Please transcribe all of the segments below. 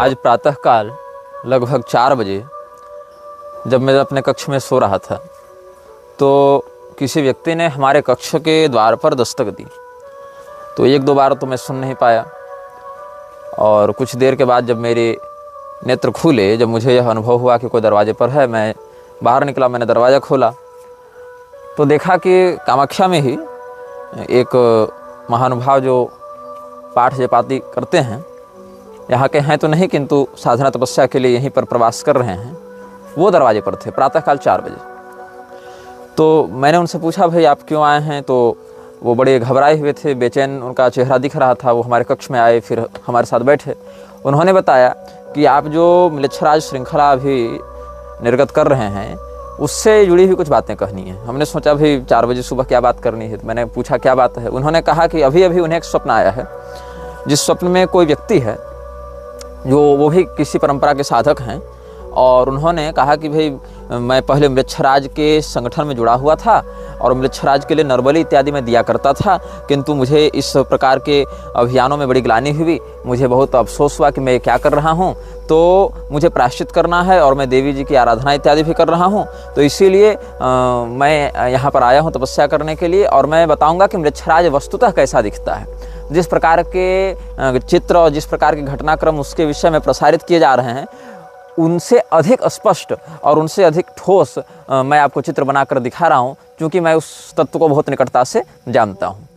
आज प्रातःकाल लगभग 4 बजे जब मैं अपने कक्ष में सो रहा था तो किसी व्यक्ति ने हमारे कक्ष के द्वार पर दस्तक दी। तो 1-2 बार तो मैं सुन नहीं पाया और कुछ देर के बाद जब मेरे नेत्र खुले, जब मुझे यह अनुभव हुआ कि कोई दरवाजे पर है, मैं बाहर निकला। मैंने दरवाज़ा खोला तो देखा कि कामाख्या में ही एक महानुभाव जो पाठ जपाति करते हैं, यहाँ के हैं तो नहीं किंतु साधना तपस्या के लिए यहीं पर प्रवास कर रहे हैं, वो दरवाजे पर थे प्रातःकाल 4 बजे। तो मैंने उनसे पूछा, भाई आप क्यों आए हैं? तो वो बड़े घबराए हुए थे, बेचैन उनका चेहरा दिख रहा था। वो हमारे कक्ष में आए, फिर हमारे साथ बैठे। उन्होंने बताया कि आप जो म्लेच्छराज श्रृंखला अभी निर्गत कर रहे हैं उससे जुड़ी हुई कुछ बातें कहनी है। हमने सोचा भाई 4 बजे सुबह क्या बात करनी है, तो मैंने पूछा क्या बात है। उन्होंने कहा कि अभी अभी उन्हें एक स्वप्न आया है, जिस स्वप्न में कोई व्यक्ति है जो वो भी किसी परंपरा के साधक हैं, और उन्होंने कहा कि भाई मैं पहले म्लेच्छराज के संगठन में जुड़ा हुआ था और म्लेच्छराज के लिए नरबली इत्यादि में दिया करता था, किंतु मुझे इस प्रकार के अभियानों में बड़ी ग्लानि हुई। मुझे बहुत अफसोस हुआ कि मैं क्या कर रहा हूँ, तो मुझे प्रायश्चित करना है और मैं देवी जी की आराधना इत्यादि भी कर रहा हूँ। तो इसीलिए मैं यहाँ पर आया हूँ तपस्या करने के लिए, और मैं बताऊँगा कि म्लेच्छराज वस्तुतः कैसा दिखता है। जिस प्रकार के चित्र और जिस प्रकार के घटनाक्रम उसके विषय में प्रसारित किए जा रहे हैं, उनसे अधिक स्पष्ट और उनसे अधिक ठोस मैं आपको चित्र बनाकर दिखा रहा हूँ, क्योंकि मैं उस तत्व को बहुत निकटता से जानता हूँ।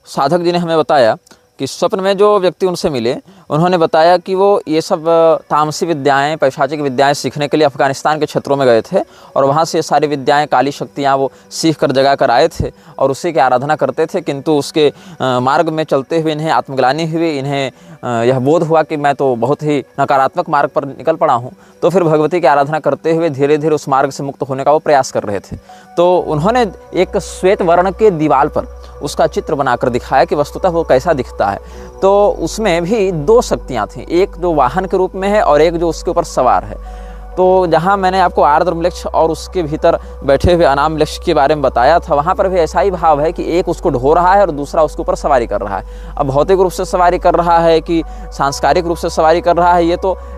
साधक जी ने हमें बताया कि स्वप्न में जो व्यक्ति उनसे मिले, उन्होंने बताया कि वो ये सब तामसी विद्याएं, पैशाचिक विद्याएं सीखने के लिए अफ़गानिस्तान के क्षेत्रों में गए थे, और वहाँ से ये सारी विद्याएं, काली शक्तियाँ वो सीख कर जगा कर आए थे और उसी की आराधना करते थे। किंतु उसके मार्ग में चलते हुए इन्हें आत्मग्लानि हुई, इन्हें यह बोध हुआ कि मैं तो बहुत ही नकारात्मक मार्ग पर निकल पड़ा हूँ। तो फिर भगवती की आराधना करते हुए धीरे धीरे उस मार्ग से मुक्त होने का वो प्रयास कर रहे थे। तो उन्होंने एक श्वेत वर्ण के दीवार पर उसका चित्र बनाकर दिखाया कि वस्तुतः वो कैसा दिखता है। तो उसमें भी 2 शक्तियाँ थीं, एक जो वाहन के रूप में है और एक जो उसके ऊपर सवार है। तो जहाँ मैंने आपको आर्द्र म्लेच्छ और उसके भीतर बैठे हुए अनाम म्लेच्छ के बारे में बताया था, वहाँ पर भी ऐसा ही भाव है कि एक उसको ढो रहा है और दूसरा उसके ऊपर सवारी कर रहा है। अब भौतिक रूप से सवारी कर रहा है कि सांस्कारिक रूप से सवारी कर रहा है,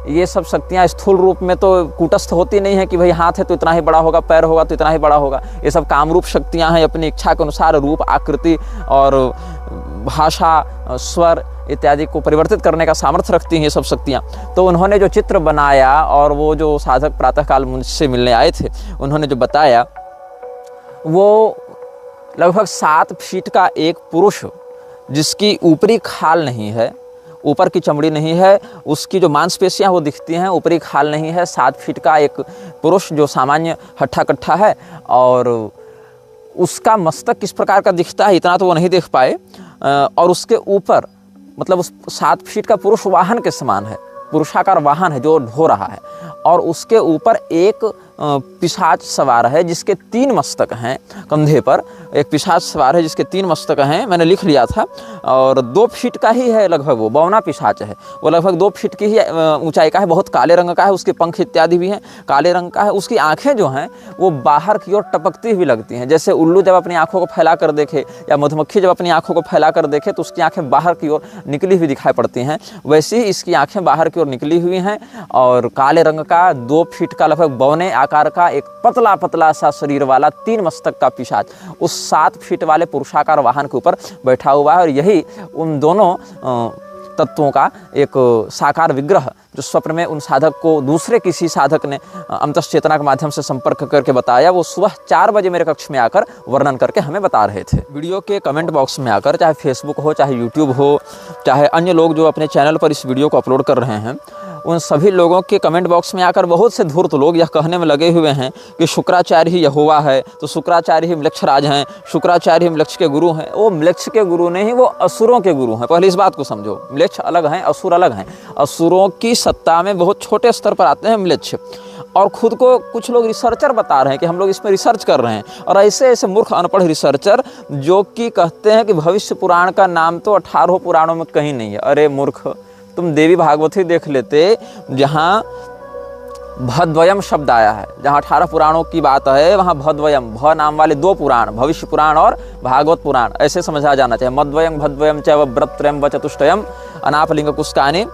ये सब शक्तियाँ स्थूल रूप में तो कूटस्थ होती नहीं है कि भाई हाथ है तो इतना ही बड़ा होगा, पैर होगा तो इतना ही बड़ा होगा। ये सब कामरूप शक्तियाँ हैं, अपनी इच्छा के अनुसार रूप, आकृति और भाषा, स्वर इत्यादि को परिवर्तित करने का सामर्थ्य रखती हैं ये सब शक्तियाँ। तो उन्होंने जो चित्र बनाया और वो जो साधक प्रातःकाल मुझसे मिलने आए थे, उन्होंने जो बताया, वो लगभग 7 फीट का एक पुरुष, जिसकी ऊपरी खाल नहीं है, ऊपर की चमड़ी नहीं है, उसकी जो मांसपेशियाँ वो दिखती हैं, ऊपरी खाल नहीं है। 7 फीट का एक पुरुष जो सामान्य हट्ठा कट्ठा है, और उसका मस्तक किस प्रकार का दिखता है इतना तो वो नहीं देख पाए। और उसके ऊपर मतलब उस 7 फीट का पुरुष वाहन के समान है, पुरुषाकार वाहन है जो ढो रहा है, और उसके ऊपर एक पिशाच सवार है जिसके 3 मस्तक हैं कंधे पर। एक पिशाच सवार है जिसके 3 मस्तक हैं, मैंने लिख लिया था, और 2 फीट का ही है लगभग। वो बौना पिशाच है, वो लगभग 2 फीट की ही ऊंचाई का है, बहुत काले रंग का है, उसके पंख इत्यादि भी हैं काले रंग का है। उसकी आंखें जो हैं वो बाहर की ओर टपकती हुई लगती हैं, जैसे उल्लू जब अपनी आंखों को फैला कर देखे या मधुमक्खी जब अपनी आंखों को फैला कर देखे तो उसकी आंखें बाहर की ओर निकली हुई दिखाई पड़ती हैं, वैसे ही इसकी आंखें बाहर की ओर निकली हुई हैं। और काले रंग का 2 फीट का लगभग बौने आकार का एक पतला पतला सा शरीर वाला 3 मस्तक का पिशाच उस 7 फीट वाले पुरुषाकार वाहन के ऊपर बैठा हुआ है। और यही उन दोनों तत्वों का एक साकार विग्रह जो स्वप्न में उन साधक को दूसरे किसी साधक ने अंतश्चेतना के माध्यम से संपर्क करके बताया, वो सुबह 4 बजे मेरे कक्ष में आकर वर्णन करके हमें बता रहे थे। वीडियो के कमेंट बॉक्स में आकर, चाहे फेसबुक हो, चाहे यूट्यूब हो, चाहे अन्य लोग जो अपने चैनल पर इस वीडियो को अपलोड कर रहे हैं, उन सभी लोगों के कमेंट बॉक्स में आकर बहुत से धूर्त लोग यह कहने में लगे हुए हैं कि शुक्राचार्य ही यहोवा है, तो शुक्राचार्य ही म्लेच्छराज हैं, शुक्राचार्य ही म्लेच्छ के गुरु हैं। वो म्लेच्छ के गुरु नहीं, वो असुरों के गुरु हैं। पहले इस बात को समझो, म्लेच्छ अलग हैं, असुर अलग हैं। असुरों की सत्ता में बहुत छोटे स्तर पर आते हैं म्लेच्छ, और खुद को कुछ लोग रिसर्चर बता रहे हैं कि हम लोग इसमें रिसर्च कर रहे हैं। और ऐसे ऐसे मूर्ख अनपढ़ रिसर्चर जो कि कहते हैं कि भविष्य पुराण का नाम तो 18 पुराणों में कहीं नहीं है। अरे मूर्ख, तुम देवी भागवती देख लेते, जहाँ भद्वयम शब्द आया है, जहाँ 18 पुराणों की बात है, वहाँ भद्वयम, भ नाम वाले 2 पुराण, भविष्य पुराण और भागवत पुराण, ऐसे समझा जाना चाहिए। मद्वयम भद्वयम च व्रतत्रयम व चतुष्टयम अनापलिंग कुष्कानि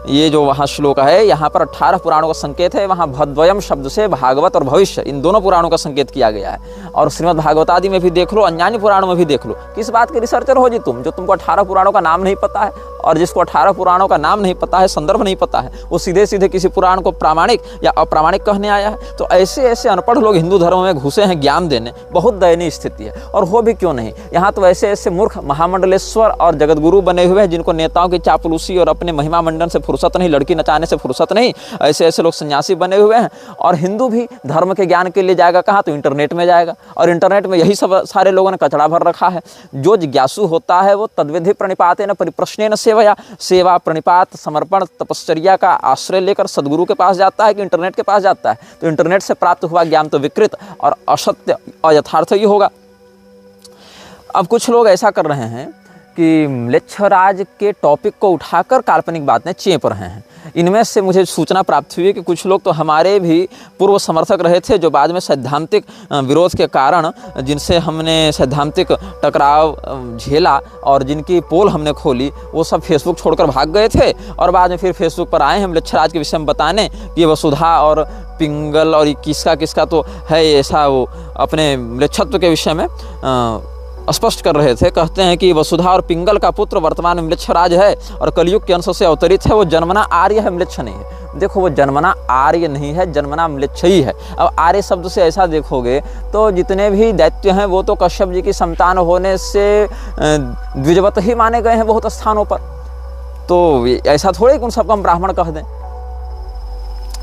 ये जो वहाँ श्लोक है, यहाँ पर 18 पुराणों का संकेत है। वहाँ भद्वयम शब्द से भागवत और भविष्य इन दोनों पुराणों का संकेत किया गया है। और श्रीमद् भागवत आदि में भी देख लो, अन्यान्य पुराणों में भी देख लो। किस बात के रिसर्चर हो जी तुम, जो तुमको 18 पुराणों का नाम नहीं पता है? और जिसको 18 पुराणों का नाम नहीं पता है, संदर्भ नहीं पता है, वो सीधे सीधे किसी पुराण को प्रामाणिक या अप्रामाणिक कहने आया है। तो ऐसे ऐसे अनपढ़ लोग हिंदू धर्म में घुसे हैं ज्ञान देने। बहुत दयनीय स्थिति है। और हो भी क्यों नहीं, यहाँ तो ऐसे ऐसे मूर्ख महामंडलेश्वर और जगतगुरु बने हुए हैं जिनको नेताओं की चापलूसी और अपने महिमा मंडन से फुर्सत नहीं, लड़की नचाने से फुर्सत नहीं। ऐसे ऐसे लोग सन्यासी बने हुए हैं। और हिंदू भी धर्म के ज्ञान के लिए जाएगा कहाँ? तो इंटरनेट में जाएगा। और इंटरनेट में यही सब सारे लोगों ने कचड़ा भर रखा है। जो जिज्ञासु होता है वो तद्विधि प्रणिपातेन परिप्रश्नेन सेवया, सेवा प्रणिपात समर्पण तपश्चर्या का आश्रय लेकर सदगुरु के पास जाता है कि इंटरनेट के पास जाता है? तो इंटरनेट से प्राप्त हुआ ज्ञान तो विकृत और असत्य और यथार्थ ही होगा। अब कुछ लोग ऐसा कर रहे हैं कि म्लेच्छराज के टॉपिक को उठाकर काल्पनिक बातें चेप रहे हैं। इनमें से मुझे सूचना प्राप्त हुई कि कुछ लोग तो हमारे भी पूर्व समर्थक रहे थे, जो बाद में सैद्धांतिक विरोध के कारण, जिनसे हमने सैद्धांतिक टकराव झेला और जिनकी पोल हमने खोली, वो सब फेसबुक छोड़कर भाग गए थे। और बाद में फिर फेसबुक पर आए हैं म्लेच्छराज के विषय में बताने कि वसुधा और पिंगल और किसका किसका तो है ऐसा, वो अपने म्लेच्छत्व के विषय में स्पष्ट कर रहे थे। कहते हैं कि वसुधा और पिंगल का पुत्र वर्तमान में म्लेच्छराज है और कलयुग के अंश से अवतरित है। वो जन्मना आर्य है, म्लेच्छ नहीं है। देखो, वो जन्मना आर्य नहीं है, जन्मना म्लेच्छ ही है। अब आर्य शब्द से ऐसा देखोगे तो जितने भी दैत्य हैं वो तो कश्यप जी की संतान होने से द्विजवत ही माने गए हैं बहुत स्थानों पर। तो ऐसा थोड़े कि उन सबको हम ब्राह्मण कह दें।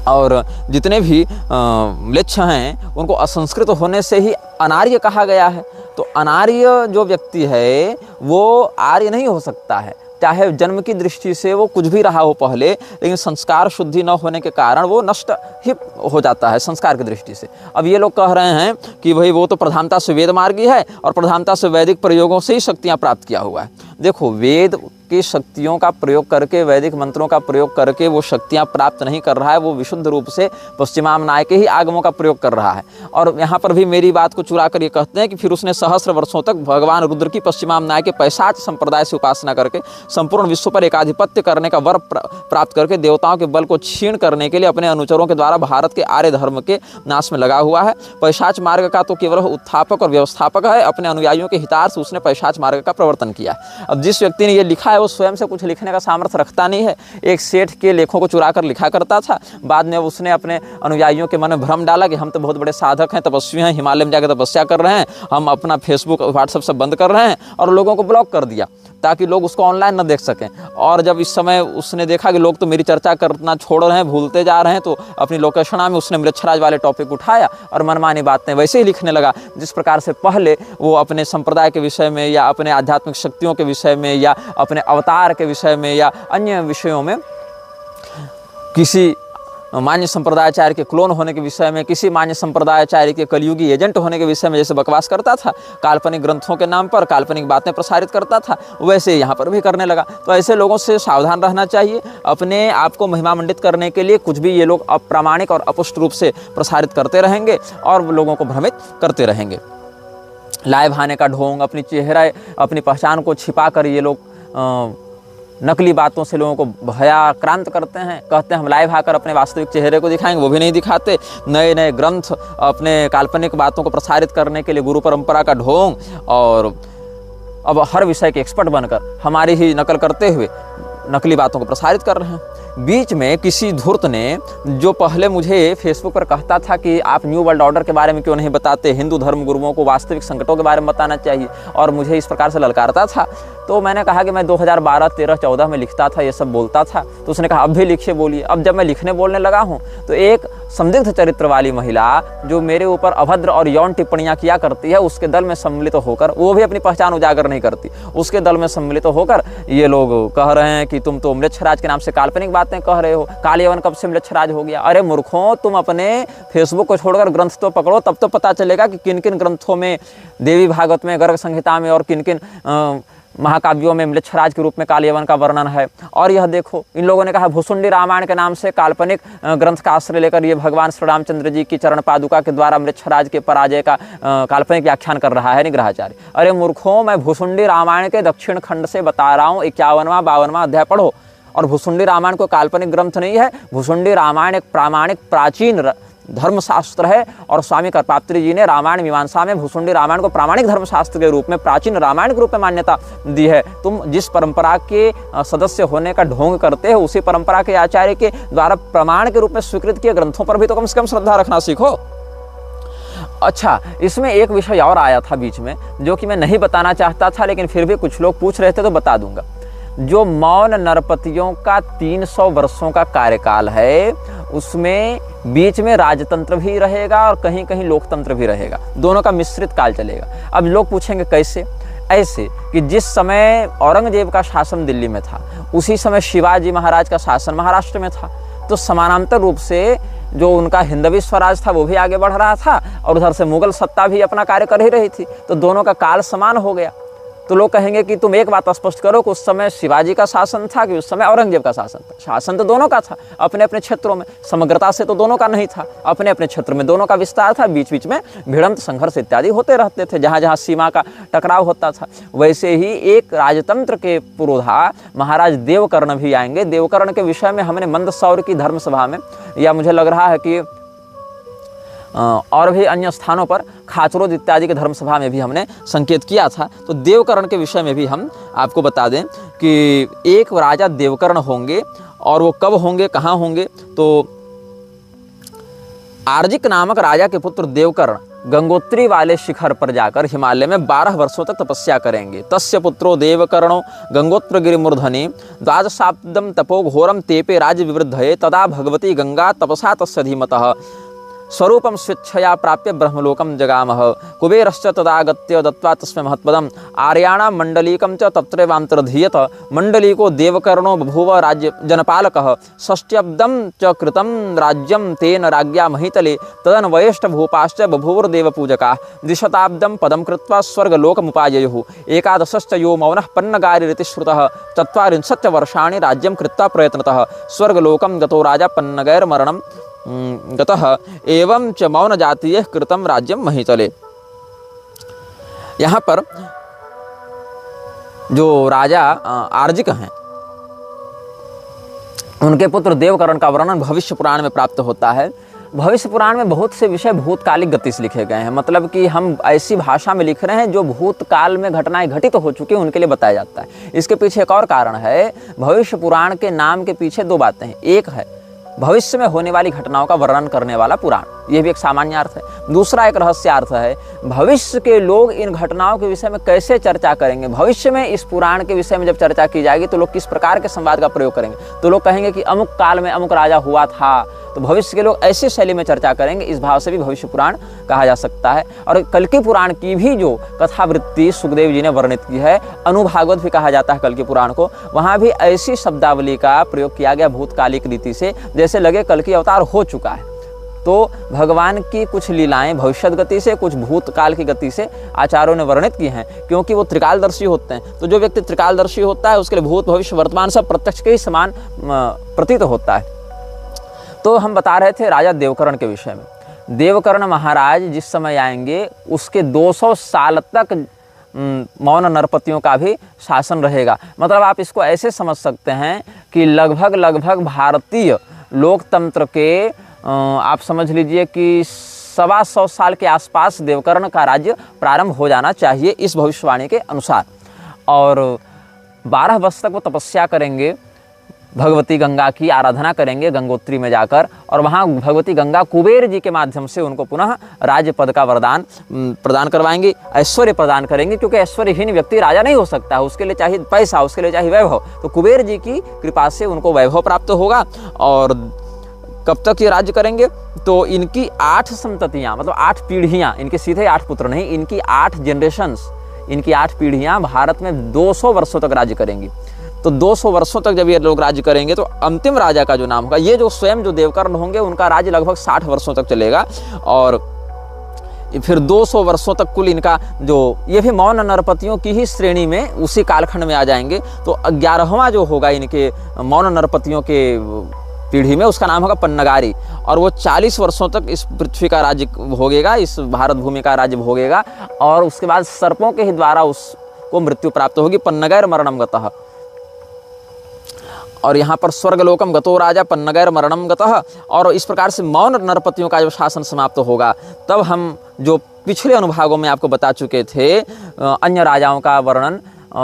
और जितने भी म्लेच्छ हैं उनको असंस्कृत होने से ही अनार्य कहा गया है। तो अनार्य जो व्यक्ति है वो आर्य नहीं हो सकता है, चाहे जन्म की दृष्टि से वो कुछ भी रहा हो पहले, लेकिन संस्कार शुद्धि न होने के कारण वो नष्ट ही हो जाता है संस्कार की दृष्टि से। अब ये लोग कह रहे हैं कि भाई वो तो प्रधानता से वेद मार्गी है और प्रधानता से वैदिक प्रयोगों से ही शक्तियाँ प्राप्त किया हुआ है। देखो, वेद की शक्तियों का प्रयोग करके, वैदिक मंत्रों का प्रयोग करके वो शक्तियाँ प्राप्त नहीं कर रहा है। वो विशुद्ध रूप से पश्चिमामनाय के ही आगमों का प्रयोग कर रहा है। और यहाँ पर भी मेरी बात को चुरा कर ये कहते हैं कि फिर उसने सहस्र वर्षों तक भगवान रुद्र की पश्चिमामनाय के पैशाच संप्रदाय से उपासना करके संपूर्ण विश्व पर एकाधिपत्य करने का वर प्राप्त करके देवताओं के बल को छीण करने के लिए अपने अनुचरों के द्वारा भारत के आर्य धर्म के नाश में लगा हुआ है। पैशाच मार्ग का तो केवल उत्थापक और व्यवस्थापक है। अपने अनुयायियों के हितार्थ उसने पैशाच मार्ग का प्रवर्तन किया। अब जिस व्यक्ति ने ये लिखा है वो स्वयं से कुछ लिखने का सामर्थ्य रखता नहीं है। एक सेठ के लेखों को चुरा कर लिखा करता था। बाद में उसने अपने अनुयायियों के मन में भ्रम डाला कि हम तो बहुत बड़े साधक हैं, तपस्वी हैं, हिमालय में जाकर तपस्या कर रहे हैं, हम अपना फेसबुक व्हाट्सएप सब बंद कर रहे हैं, और लोगों को ब्लॉक कर दिया ताकि लोग उसको ऑनलाइन न देख सकें। और जब इस समय उसने देखा कि लोग तो मेरी चर्चा करना छोड़ रहे हैं, भूलते जा रहे हैं, तो अपनी लोकेशना में उसने म्लेच्छराज वाले टॉपिक उठाया और मनमानी बातें वैसे ही लिखने लगा। जिस प्रकार से पहले वो अपने संप्रदाय के विषय में या अपने आध्यात्मिक शक्तियों के विषय में या अपने अवतार के विषय में या अन्य विषयों में किसी मान्य संप्रदायाचार्य के क्लोन होने के विषय में, किसी मान्य संप्रदायाचार्य के कलयुगी एजेंट होने के विषय में जैसे बकवास करता था, काल्पनिक ग्रंथों के नाम पर काल्पनिक बातें प्रसारित करता था, वैसे यहाँ पर भी करने लगा। तो ऐसे लोगों से सावधान रहना चाहिए। अपने आप को महिमा मंडित करने के लिए कुछ भी ये लोग अप्रामाणिक और अपुष्ट रूप से प्रसारित करते रहेंगे और लोगों को भ्रमित करते रहेंगे। लाइव आने का ढोंग, अपनी चेहरा, अपनी पहचान को छिपा कर ये लोग नकली बातों से लोगों को भयाक्रांत करते हैं। कहते हैं हम लाइव आकर अपने वास्तविक चेहरे को दिखाएंगे, वो भी नहीं दिखाते। नए नए ग्रंथ, अपने काल्पनिक बातों को प्रसारित करने के लिए गुरु परंपरा का ढोंग, और अब हर विषय के एक्सपर्ट बनकर हमारी ही नकल करते हुए नकली बातों को प्रसारित कर रहे हैं। बीच में किसी धूर्त ने, जो पहले मुझे फेसबुक पर कहता था कि आप न्यू वर्ल्ड ऑर्डर के बारे में क्यों नहीं बताते, हिंदू धर्म गुरुओं को वास्तविक संकटों के बारे में बताना चाहिए, और मुझे इस प्रकार से ललकारता था, तो मैंने कहा कि मैं 2012, 13, 14 में लिखता था, ये सब बोलता था। तो उसने कहा अब भी लिखिए, बोलिए। अब जब मैं लिखने बोलने लगा हूँ तो एक संदिग्ध चरित्र वाली महिला जो मेरे ऊपर अभद्र और यौन टिप्पणियाँ किया करती है, उसके दल में सम्मिलित होकर, वो भी अपनी पहचान उजागर नहीं करती, उसके दल में सम्मिलित होकर ये लोग कह रहे हैं कि तुम तो म्लेच्छराज के नाम से काल्पनिक बातें कह रहे हो। काल यवन कब से म्लेच्छराज हो गया? अरे मूर्खों, तुम अपने फेसबुक को छोड़कर ग्रंथ तो पकड़ो, तब तो पता चलेगा कि किन किन ग्रंथों में, देवी भागवत में, गर्ग संहिता में और किन किन महाकाव्यों में म्लेच्छराज के रूप में काल यवन का वर्णन है। और यह देखो, इन लोगों ने कहा भुसुंडी रामायण के नाम से काल्पनिक ग्रंथ का आश्रय लेकर ये भगवान श्री रामचंद्र जी की चरण पादुका के द्वारा म्लेच्छराज के पराजय का काल्पनिक व्याख्यान कर रहा है निग्रहाचार्य। अरे मूर्खों, मैं भुसुंडी रामायण के दक्षिण खंड से बता रहा हूँ, 51वां 52वां अध्याय पढ़ो और भुसुंडी रामायण कोई काल्पनिक ग्रंथ नहीं है। भुसुंडी रामायण एक प्रामाणिक प्राचीन धर्मशास्त्र है और स्वामी करपात्री जी ने रामायण मीमांसा में भुसुंडी रामायण को प्रामाणिक धर्मशास्त्र के रूप में, प्राचीन रामायण के रूप में मान्यता दी है। तुम जिस परंपरा के सदस्य होने का ढोंग करते हो, उसी परंपरा के आचार्य के द्वारा प्रमाण के रूप में स्वीकृत किए ग्रंथों पर भी तो कम से कम श्रद्धा रखना सीखो। अच्छा, इसमें एक विषय और आया था बीच में जो कि मैं नहीं बताना चाहता था, लेकिन फिर भी कुछ लोग पूछ रहे थे तो बता दूंगा। जो मौन नरपतियों का 300 वर्षों का कार्यकाल है, उसमें बीच में राजतंत्र भी रहेगा और कहीं कहीं लोकतंत्र भी रहेगा, दोनों का मिश्रित काल चलेगा। अब लोग पूछेंगे कैसे? ऐसे कि जिस समय औरंगजेब का शासन दिल्ली में था, उसी समय शिवाजी महाराज का शासन महाराष्ट्र में था, तो समानांतर रूप से जो उनका हिंदवी स्वराज था वो भी आगे बढ़ रहा था और उधर से मुगल सत्ता भी अपना कार्य कर ही रही थी, तो दोनों का काल समान हो गया। तो लोग कहेंगे कि तुम एक बात स्पष्ट करो कि उस समय शिवाजी का शासन था कि उस समय औरंगजेब का शासन था? शासन तो दोनों का था, अपने अपने क्षेत्रों में, समग्रता से तो दोनों का नहीं था, अपने अपने क्षेत्र में दोनों का विस्तार था, बीच बीच में भिड़ंत संघर्ष इत्यादि होते रहते थे, जहाँ जहाँ सीमा का टकराव होता था। वैसे ही एक राजतंत्र के पुरोधा महाराज देवकर्ण भी आएंगे। देवकर्ण के विषय में हमने मंदसौर की धर्मसभा में, या मुझे लग रहा है कि और भी अन्य स्थानों पर खाचरोद इत्यादि के धर्मसभा में भी हमने संकेत किया था। तो देवकर्ण के विषय में भी हम आपको बता दें कि एक राजा देवकर्ण होंगे, और वो कब होंगे, कहाँ होंगे? तो आर्जिक नामक राजा के पुत्र देवकर्ण गंगोत्री वाले शिखर पर जाकर हिमालय में 12 वर्षों तक तपस्या करेंगे। तस्य पुत्रो देवकर्णो गंगोत्रगिरि मूर्धनि द्वादशाब्दं तपो घोरम तेपे राज्य विवृद्धये तदा भगवती गंगा तपसा तस्य धीमतः स्वरूपम स्वेच्छया प्राप्य ब्रह्मलोकम जगामः कुबेरश्च तदागत्य दत्त्वा तस्मै महत्पदम् आर्याणां मण्डलीकं च तत्रैवान्तर्धीयत मण्डलीको देवकर्णो बभूव राज्य जनपालकः षष्ट्यब्दं च कृतं राज्यं तेन राज्ञा महीतले तदन्वयेष्ट भूपाश्च बभूवुर्देवपूजकाः द्विशताब्दं पदं कृत्वा स्वर्गलोकमुपाययुः एकादशश्च यो मौनः पन्नगारिरिति श्रुतः 40 वर्षाणि राज्यं कृत्वा प्रयत्नतः स्वर्गलोकं गतो राजा पन्नगैर्मरणं गतः एवं च मौन जातीय कृतम राज्यम महीतले। यहाँ पर जो राजा आर्जिक हैं, उनके पुत्र देवकर्ण का वर्णन भविष्य पुराण में प्राप्त होता है। भविष्य पुराण में बहुत से विषय भूतकालिक गति से लिखे गए हैं, मतलब कि हम ऐसी भाषा में लिख रहे हैं जो भूतकाल में घटनाएं घटित हो चुकी हैं उनके लिए बताया जाता है। इसके पीछे एक और कारण है। भविष्य पुराण के नाम के पीछे दो बातें हैं। एक है भविष्य में होने वाली घटनाओं का वर्णन करने वाला पुराण, यह भी एक सामान्य अर्थ है। दूसरा एक रहस्यार्थ है, भविष्य के लोग इन घटनाओं के विषय में कैसे चर्चा करेंगे। भविष्य में इस पुराण के विषय में जब चर्चा की जाएगी तो लोग किस प्रकार के संवाद का प्रयोग करेंगे। तो लोग कहेंगे कि अमुक काल में अमुक राजा हुआ था, तो भविष्य के लोग ऐसी शैली में चर्चा करेंगे। इस भाव से भी भविष्य पुराण कहा जा सकता है। और कल्कि पुराण की भी जो कथावृत्ति सुखदेव जी ने वर्णित की है, अनुभागवत भी कहा जाता है कल्कि पुराण को, वहाँ भी ऐसी शब्दावली का प्रयोग किया गया भूतकालिक रीति से, जैसे लगे कल्कि अवतार हो चुका है। तो भगवान की कुछ लीलाएं भविष्यत गति से, कुछ भूतकाल की गति से आचार्यों ने वर्णित की हैं, क्योंकि वो त्रिकालदर्शी होते हैं। तो जो व्यक्ति त्रिकालदर्शी होता है उसके लिए भूत भविष्य वर्तमान सब प्रत्यक्ष के ही समान प्रतीत होता है। तो हम बता रहे थे राजा देवकर्ण के विषय में। देवकर्ण महाराज जिस समय आएंगे उसके 200 साल तक मौन नरपतियों का भी शासन रहेगा। मतलब आप इसको ऐसे समझ सकते हैं कि लगभग भारतीय लोकतंत्र के आप समझ लीजिए कि 125 साल के आसपास देवकर्ण का राज्य प्रारंभ हो जाना चाहिए इस भविष्यवाणी के अनुसार। और 12 वर्ष तक वो तपस्या करेंगे, भगवती गंगा की आराधना करेंगे गंगोत्री में जाकर, और वहाँ भगवती गंगा कुबेर जी के माध्यम से उनको पुनः राज्य पद का वरदान प्रदान करवाएंगे, ऐश्वर्य प्रदान करेंगे, क्योंकि ऐश्वर्यहीन व्यक्ति राजा नहीं हो सकता है, उसके लिए चाहिए पैसा, उसके लिए चाहिए वैभव। तो कुबेर जी की कृपा से उनको वैभव प्राप्त होगा। और कब तक ये राज्य करेंगे? तो इनकी 8 संततियाँ, मतलब 8 पीढ़ियाँ, इनके सीधे 8 पुत्र नहीं, इनकी 8 जनरेशन्स, इनकी 8 पीढ़ियाँ भारत में 200 वर्षों तक राज्य करेंगी। तो 200 वर्षों तक जब ये लोग राज्य करेंगे तो अंतिम राजा का जो नाम होगा, ये जो स्वयं जो देवकर्ण होंगे उनका राज्य लगभग 60 वर्षों तक चलेगा। और फिर 200 वर्षों तक कुल इनका जो, ये भी मौन नरपतियों की ही श्रेणी में उसी कालखंड में आ जाएंगे। तो 11वां जो होगा इनके मौन नरपतियों के पीढ़ी में, उसका नाम होगा पन्नगारी, और वो 40 वर्षों तक इस पृथ्वी का राज्य भोगेगा, इस भारत भूमि का राज्य भोगेगा। और उसके बाद सर्पों के ही द्वारा उसको मृत्यु प्राप्त होगी, पन्नगैर मरणम गतः। और यहाँ पर स्वर्गलोकम गतो राजा पन्नगैर मरणम गतः, और इस प्रकार से मौन नरपतियों का जब शासन समाप्त होगा तब हम जो पिछले अनुभागों में आपको बता चुके थे अन्य राजाओं का वर्णन,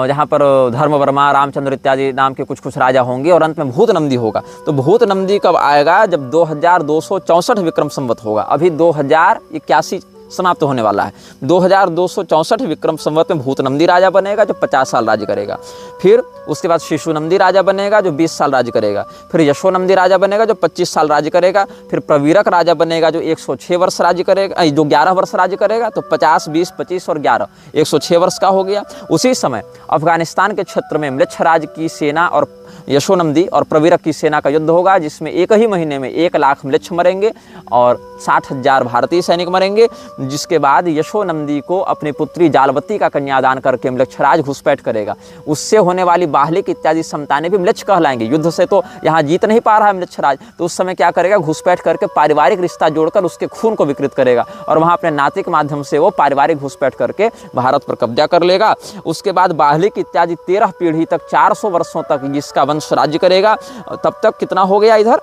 जहाँ पर धर्मवर्मा, रामचंद्र इत्यादि नाम के कुछ राजा होंगे और अंत में भूत नंदी होगा। तो भूत नंदी कब आएगा? जब 2264 विक्रम संवत होगा। अभी 2081 समाप्त होने वाला है। 2264 विक्रम संवत में भूत नंदी राजा बनेगा जो 50 साल राज्य करेगा। फिर उसके बाद शिशु नंदी राजा बनेगा जो 20 साल राज्य करेगा। फिर यशो नंदी राजा बनेगा जो 25 साल राज्य करेगा। फिर प्रवीरक राजा बनेगा जो 106 वर्ष राज्य करेगा, जो 11 वर्ष राज्य करेगा। तो 50, 20, 25 और 11, 106 वर्ष का हो गया। उसी समय अफगानिस्तान के क्षेत्र में म्लेच्छ की सेना और यशोनंदी और प्रवीरक की सेना का युद्ध होगा, जिसमें एक ही महीने में 1 लाख म्लेच्छ मरेंगे और 60,000 भारतीय सैनिक मरेंगे। जिसके बाद यशोनंदी को अपनी पुत्री जालवती का कन्यादान करके म्लेच्छराज घुसपैठ करेगा। उससे होने वाली बाहलिक इत्यादि संतानें भी म्लेच्छ कहलाएंगे। युद्ध से तो यहाँ जीत नहीं पा रहा है म्लेच्छराज, तो उस समय क्या करेगा? घुसपैठ करके पारिवारिक रिश्ता जोड़कर उसके खून को विकृत करेगा और वहाँ अपने नाते के माध्यम से वो पारिवारिक घुसपैठ करके भारत पर कब्जा कर लेगा। उसके बाद बाहलिक इत्यादि 13 पीढ़ी तक 400 वर्षों तक जिसका वंश राज्य करेगा। तब तक कितना हो गया? इधर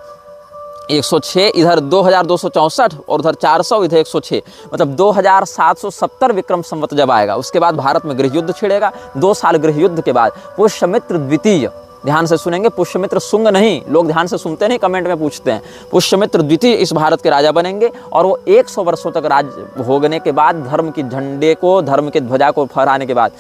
106, इधर 2264 और उधर 400, इधर 106, मतलब 2770 विक्रम संवत जब आएगा। उसके बाद भारत में गृह युद्ध छिड़ेगा। 2 साल गृह युद्ध के बाद पुष्यमित्र द्वितीय, ध्यान से सुनेंगे, पुष्यमित्र शुंग नहीं, लोग ध्यान से सुनते नहीं, कमेंट में पूछते हैं। पुष्यमित्र द्वितीय इस भारत के राजा बनेंगे और वो 100 वर्षों तक राज भोगने के बाद, धर्म की झंडे को, धर्म के ध्वजा को फहराने के बाद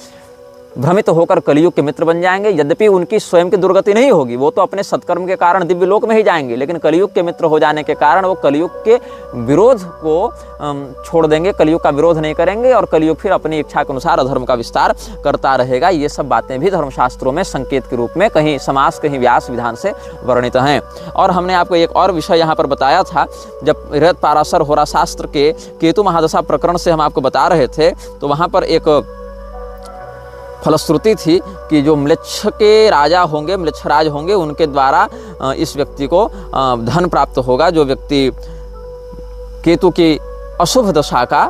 भ्रमित होकर कलयुग के मित्र बन जाएंगे। यद्यपि उनकी स्वयं की दुर्गति नहीं होगी, वो तो अपने सत्कर्म के कारण दिव्य लोक में ही जाएंगे, लेकिन कलयुग के मित्र हो जाने के कारण वो कलयुग के विरोध को छोड़ देंगे, कलयुग का विरोध नहीं करेंगे और कलयुग फिर अपनी इच्छा के अनुसार अधर्म का विस्तार करता रहेगा। ये सब बातें भी धर्मशास्त्रों में संकेत के रूप में कहीं समास, कहीं व्यास विधान से वर्णित हैं। और हमने आपको एक और विषय यहाँ पर बताया था, जब बृहत पाराशर होरा शास्त्र के केतु महादशा प्रकरण से हम आपको बता रहे थे, तो वहाँ पर एक फलश्रुति थी कि जो म्लेच्छ के राजा होंगे, म्लेच्छराज होंगे, उनके द्वारा इस व्यक्ति को धन प्राप्त होगा। जो व्यक्ति केतु की अशुभ दशा का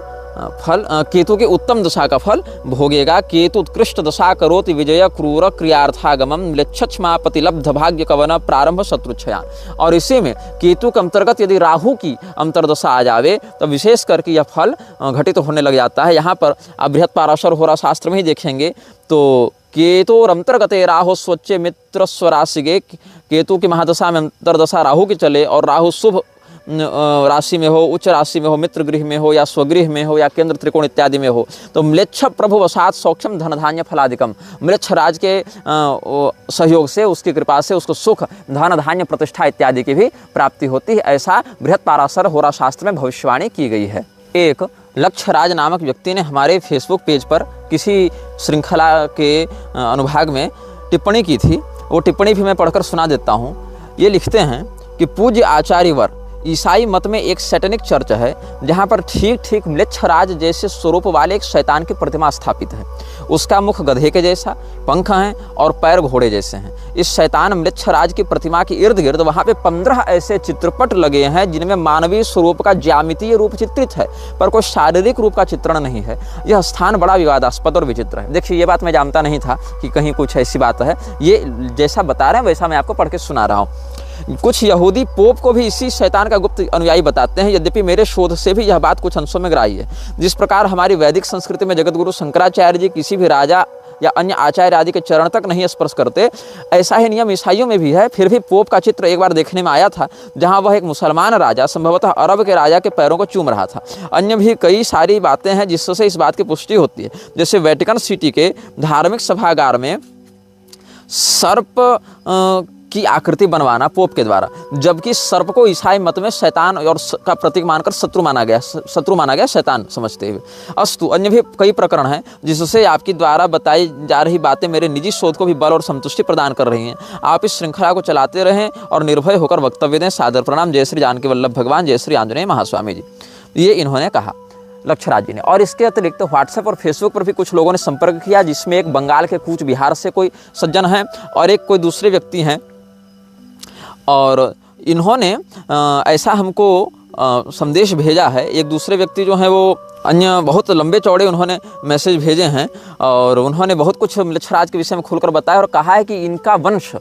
फल, केतु की उत्तम दशा का फल भोगेगा। केतु उत्कृष्ट दशा करोति विजय क्रूर क्रियार्थागमम म्लेच्छमापति लब्ध भाग्य कवन प्रारंभ शत्रुच्छयान। और इसी में केतु के अंतर्गत यदि राहु की अंतर्दशा आ जावे तो विशेष करके यह फल घटित होने लग जाता है। यहाँ पर आप बृहत पाराशर होरा शास्त्र में ही देखेंगे तो केतु अंतर्गते राहु स्वच्छ मित्र स्वराशिगे, केतु की महादशा में अंतर्दशा राहु की चले और राहु शुभ राशि में हो, उच्च राशि में हो, मित्र गृह में हो या स्वगृह में हो या केंद्र त्रिकोण इत्यादि में हो, तो म्लेच्छ प्रभु वसात सौक्षम धन धान्य फलादिकम, म्लेच्छ राज के सहयोग से, उसकी कृपा से उसको सुख, धन धान्य, प्रतिष्ठा इत्यादि की भी प्राप्ति होती है। ऐसा बृहत पाराशर होरा शास्त्र में भविष्यवाणी की गई है। एक लक्ष्यराज नामक व्यक्ति ने हमारे फेसबुक पेज पर किसी श्रृंखला के अनुभाग में टिप्पणी की थी। वो टिप्पणी भी मैं पढ़कर सुना देता हूँ। ये लिखते हैं कि पूज्य आचार्यवर, ईसाई मत में एक सैटेनिक चर्च है जहाँ पर ठीक ठीक म्लेच्छराज जैसे स्वरूप वाले एक शैतान की प्रतिमा स्थापित है। उसका मुख गधे के जैसा, पंख हैं और पैर घोड़े जैसे हैं। इस शैतान म्लेच्छराज की प्रतिमा के इर्द गिर्द वहाँ पे 15 ऐसे चित्रपट लगे हैं जिनमें मानवीय स्वरूप का ज्यामितीय रूप चित्रित है, पर कोई शारीरिक रूप का चित्रण नहीं है। यह स्थान बड़ा विवादास्पद और विचित्र है। देखिए, ये बात मैं जानता नहीं था कि कहीं कुछ ऐसी बात है। ये जैसा बता रहे हैं वैसा मैं आपको पढ़ के सुना रहा हूँ। कुछ यहूदी पोप को भी इसी शैतान का गुप्त अनुयायी बताते हैं, यद्यपि मेरे शोध से भी यह बात कुछ अंशों में ग्राह्य है। जिस प्रकार हमारी वैदिक संस्कृति में जगतगुरु शंकराचार्य जी किसी भी राजा या अन्य आचार्य आदि के चरण तक नहीं स्पर्श करते, ऐसा ही नियम ईसाइयों में भी है। फिर भी पोप का चित्र एक बार देखने में आया था जहां वह एक मुसलमान राजा, संभवतः अरब के राजा के पैरों को चूम रहा था। अन्य भी कई सारी बातें हैं जिससे इस बात की पुष्टि होती है। जैसे वेटिकन सिटी के धार्मिक सभागार में सर्प की आकृति बनवाना पोप के द्वारा, जबकि सर्प को ईसाई मत में शैतान और का प्रतीक मानकर शत्रु माना गया, शैतान समझते हुए। अस्तु, अन्य भी कई प्रकरण हैं जिससे आपकी द्वारा बताई जा रही बातें मेरे निजी शोध को भी बल और संतुष्टि प्रदान कर रही हैं। आप इस श्रृंखला को चलाते रहें और निर्भय होकर वक्तव्य दें। सादर प्रणाम। जय श्री जानकी वल्लभ भगवान, जय श्री आंजनेय महास्वामी जी। ये इन्होंने कहा लक्ष्यराज जी ने। और इसके अतिरिक्त व्हाट्सएप और फेसबुक पर भी कुछ लोगों ने संपर्क किया, जिसमें एक बंगाल के कूच बिहार से कोई सज्जन है और एक कोई दूसरे व्यक्ति हैं। और इन्होंने ऐसा हमको संदेश भेजा है। एक दूसरे व्यक्ति जो हैं वो अन्य बहुत लंबे चौड़े उन्होंने मैसेज भेजे हैं और उन्होंने बहुत कुछ म्लेच्छराज के विषय में खुलकर बताया और कहा है कि इनका वंश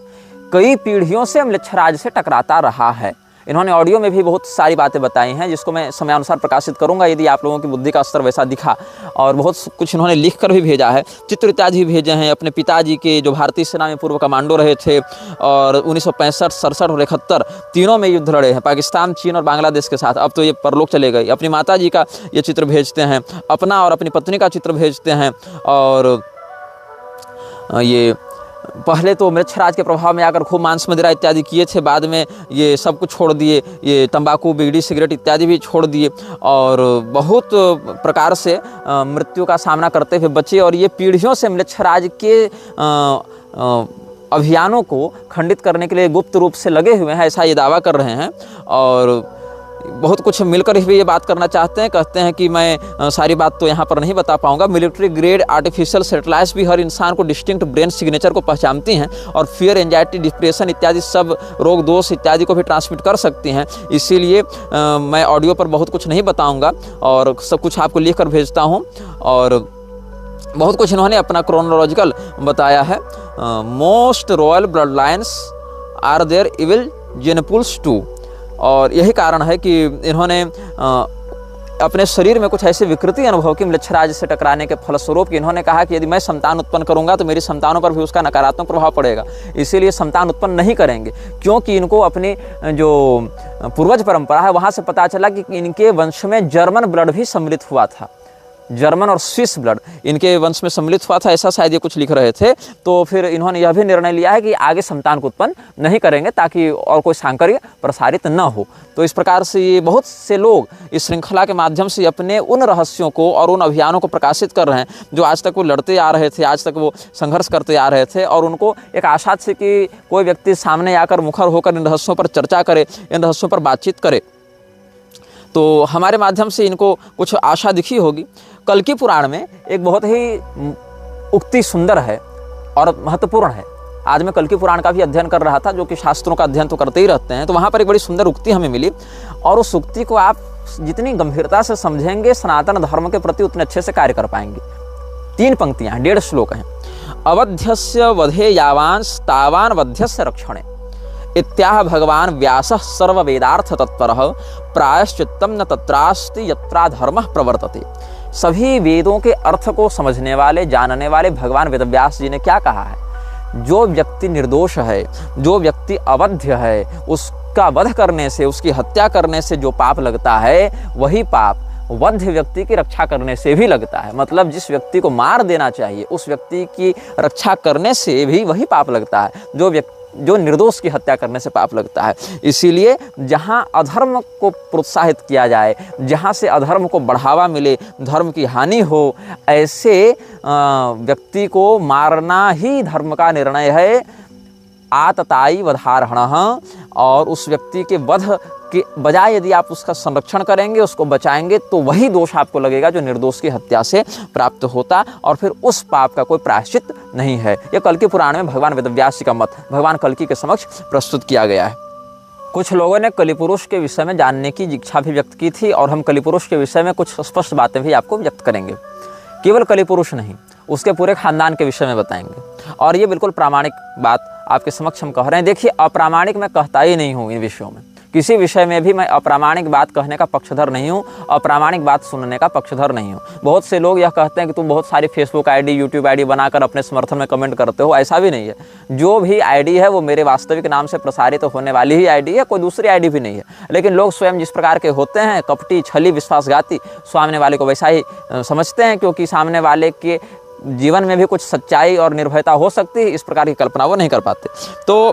कई पीढ़ियों से म्लेच्छराज से टकराता रहा है। इन्होंने ऑडियो में भी बहुत सारी बातें बताई हैं, जिसको मैं समयानुसार प्रकाशित करूंगा यदि आप लोगों की बुद्धि का स्तर वैसा दिखा। और बहुत कुछ इन्होंने लिख कर भी भेजा है, चित्र इत्यादि भी भेजे हैं। अपने पिताजी के जो भारतीय सेना में पूर्व कमांडो रहे थे और 1965, 67 और 71 तीनों में युद्ध लड़े हैं, पाकिस्तान, चीन और बांग्लादेश के साथ। अब तो ये परलोक चले गए। अपनी माता जी का ये चित्र भेजते हैं, अपना और अपनी पत्नी का चित्र भेजते हैं। और ये पहले तो म्लेच्छराज के प्रभाव में आकर खूब मांस मदिरा इत्यादि किए थे, बाद में ये सब कुछ छोड़ दिए, ये तंबाकू, बीड़ी, सिगरेट इत्यादि भी छोड़ दिए और बहुत प्रकार से मृत्यु का सामना करते हुए बचे। और ये पीढ़ियों से म्लेच्छराज के अभियानों को खंडित करने के लिए गुप्त रूप से लगे हुए हैं, ऐसा ये दावा कर रहे हैं। और बहुत कुछ मिलकर भी ये बात करना चाहते हैं। कहते हैं कि मैं सारी बात तो यहाँ पर नहीं बता पाऊंगा। मिलिट्री ग्रेड आर्टिफिशियल सैटेलाइट्स भी हर इंसान को डिस्टिंक्ट ब्रेन सिग्नेचर को पहचानती हैं और फियर, एंजाइटी, डिप्रेशन इत्यादि सब रोग दोष इत्यादि को भी ट्रांसमिट कर सकती हैं। इसीलिए मैं ऑडियो पर बहुत कुछ नहीं बताऊँगा और सब कुछ आपको लिख कर भेजता हूँ। और बहुत कुछ इन्होंने अपना क्रोनोलॉजिकल बताया है। Most royal blood lines are there evil gene pools too. और यही कारण है कि इन्होंने अपने शरीर में कुछ ऐसी विकृति अनुभव की म्लेच्छराज से टकराने के फलस्वरूप कि इन्होंने कहा कि यदि मैं संतान उत्पन्न करूंगा तो मेरी संतानों पर भी उसका नकारात्मक प्रभाव पड़ेगा, इसीलिए संतान उत्पन्न नहीं करेंगे। क्योंकि इनको अपनी जो पूर्वज परंपरा है वहाँ से पता चला कि इनके वंश में जर्मन ब्लड भी सम्मिलित हुआ था, जर्मन और स्विस ब्लड इनके वंश में सम्मिलित हुआ था, ऐसा शायद ये कुछ लिख रहे थे। तो फिर इन्होंने यह भी निर्णय लिया है कि आगे संतान को उत्पन्न नहीं करेंगे ताकि और कोई सांकर्य प्रसारित न हो। तो इस प्रकार से ये बहुत से लोग इस श्रृंखला के माध्यम से अपने उन रहस्यों को और उन अभियानों को प्रकाशित कर रहे हैं जो आज तक वो लड़ते आ रहे थे, आज तक वो संघर्ष करते आ रहे थे। और उनको एक आशा थी कि कोई व्यक्ति सामने आकर मुखर होकर इन रहस्यों पर चर्चा करे, इन रहस्यों पर बातचीत करे। तो हमारे माध्यम से इनको कुछ आशा दिखी होगी। कल्कि पुराण में एक बहुत ही उक्ति सुंदर है और महत्वपूर्ण है। आज मैं कल्कि पुराण का भी अध्ययन कर रहा था, जो कि शास्त्रों का अध्ययन तो करते ही रहते हैं। तो वहाँ पर एक बड़ी सुंदर उक्ति हमें मिली और उस उक्ति को आप जितनी गंभीरता से समझेंगे सनातन धर्म के प्रति उतने अच्छे से कार्य कर पाएंगे। 3 पंक्तियाँ, 1.5 श्लोक हैं। अवध्यस्य वधे यावांस तावान वध्यस्य रक्षणे इत्याह भगवान व्यासः सर्व वेदार्थ तत्परः प्रायश्चित्तम न तत्रास्ति यत्रा धर्मः प्रवर्तते। सभी वेदों के अर्थ को समझने वाले, जानने वाले भगवान वेदव्यास जी ने क्या कहा है? जो व्यक्ति निर्दोष है, जो व्यक्ति अवध्य है, उसका वध करने से, उसकी हत्या करने से जो पाप लगता है वही पाप वध्य व्यक्ति की रक्षा करने से भी लगता है। मतलब जिस व्यक्ति को मार देना चाहिए उस व्यक्ति की रक्षा करने से भी वही पाप लगता है जो निर्दोष की हत्या करने से पाप लगता है। इसीलिए जहाँ अधर्म को प्रोत्साहित किया जाए, जहाँ से अधर्म को बढ़ावा मिले, धर्म की हानि हो, ऐसे व्यक्ति को मारना ही धर्म का निर्णय है। आतताई वधारणः, और उस व्यक्ति के वध के बजाय यदि आप उसका संरक्षण करेंगे, उसको बचाएंगे, तो वही दोष आपको लगेगा जो निर्दोष की हत्या से प्राप्त होता, और फिर उस पाप का कोई प्रायश्चित नहीं है। यह कल्कि पुराण में भगवान वेदव्यास जी का मत भगवान कल्कि के समक्ष प्रस्तुत किया गया है। कुछ लोगों ने कलिपुरुष के विषय में जानने की इच्छा भी व्यक्त की थी और हम कलिपुरुष के विषय में कुछ स्पष्ट बातें भी आपको व्यक्त करेंगे। केवल कलिपुरुष नहीं, उसके पूरे खानदान के विषय में बताएंगे। और ये बिल्कुल प्रामाणिक बात आपके समक्ष हम कह रहे हैं। देखिए, अप्रामाणिक मैं कहता ही नहीं हूँ इन विषयों में, किसी विषय में भी मैं अप्रामाणिक बात कहने का पक्षधर नहीं हूँ, अप्रामाणिक बात सुनने का पक्षधर नहीं हूँ। बहुत से लोग यह कहते हैं कि तुम बहुत सारी फेसबुक आईडी, यूट्यूब आईडी बनाकर अपने समर्थन में कमेंट करते हो। ऐसा भी नहीं है। जो भी आईडी है वो मेरे वास्तविक नाम से प्रसारित होने वाली ही आईडी है, कोई दूसरी आईडी भी नहीं है। लेकिन लोग स्वयं जिस प्रकार के होते हैं, कपटी, छली, विश्वासघाती, सामने वाले को वैसा ही समझते हैं, क्योंकि सामने वाले के जीवन में भी कुछ सच्चाई और निर्भयता हो सकती है, इस प्रकार की कल्पना वो नहीं कर पाते। तो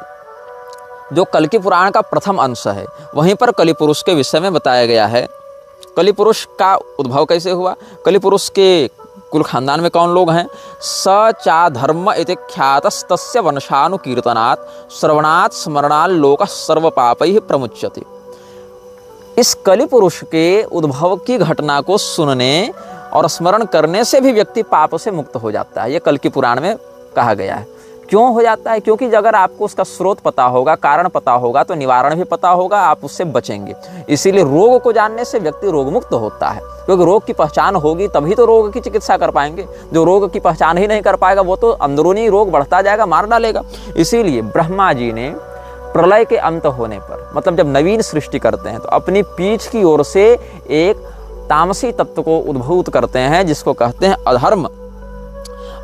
जो कल्कि पुराण का प्रथम अंश है, वहीं पर कलिपुरुष के विषय में बताया गया है। कलिपुरुष का उद्भव कैसे हुआ, कलिपुरुष के कुल खानदान में कौन लोग हैं। स चा धर्म इति ख्यातस्तस्य वंशानुकीर्तनात् श्रवणात् स्मरणात् लोकः सर्व पापैः प्रमुच्यते। इस कलिपुरुष के उद्भव की घटना को सुनने और स्मरण करने से भी व्यक्ति पाप से मुक्त हो जाता है। ये कल्कि पुराण में कहा गया है। क्यों हो जाता है? क्योंकि अगर आपको उसका स्रोत पता होगा, कारण पता होगा, तो निवारण भी पता होगा, आप उससे बचेंगे। इसीलिए रोग को जानने से व्यक्ति रोगमुक्त होता है, क्योंकि रोग की पहचान होगी तभी तो रोग की चिकित्सा कर पाएंगे। जो रोग की पहचान ही नहीं कर पाएगा वो तो अंदरूनी रोग बढ़ता जाएगा, मार डालेगा। इसीलिए ब्रह्मा जी ने प्रलय के अंत होने पर, मतलब जब नवीन सृष्टि करते हैं, तो अपनी पीठ की ओर से एक तामसी तत्व को उद्भूत करते हैं, जिसको कहते हैं अधर्म।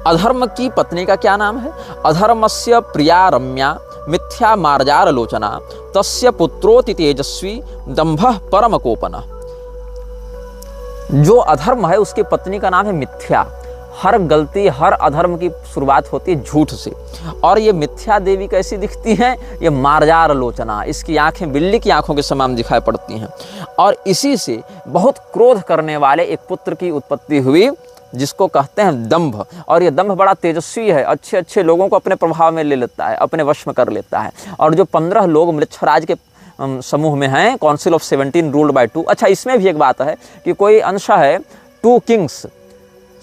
अधर्म की पत्नी का क्या नाम है? अधर्मस्य प्रिया रम्या मिथ्या मार्जार लोचना तस्य पुत्रोति तेजस्वी दंभः परम कोपना। जो अधर्म है उसकी पत्नी का नाम है मिथ्या। हर गलती, हर अधर्म की शुरुआत होती है झूठ से। और ये मिथ्या देवी कैसी दिखती हैं? ये मार्जार लोचना, इसकी आंखें बिल्ली की आंखों के समान दिखाई पड़ती हैं। और इसी से बहुत क्रोध करने वाले एक पुत्र की उत्पत्ति हुई, जिसको कहते हैं दंभ। और ये दंभ बड़ा तेजस्वी है, अच्छे अच्छे लोगों को अपने प्रभाव में ले लेता है, अपने वश में कर लेता है। और जो 15 लोग मृच्छराज के समूह में हैं, काउंसिल ऑफ 17 रूल्ड बाय 2। अच्छा, इसमें भी एक बात है कि कोई अंश है 2 किंग्स,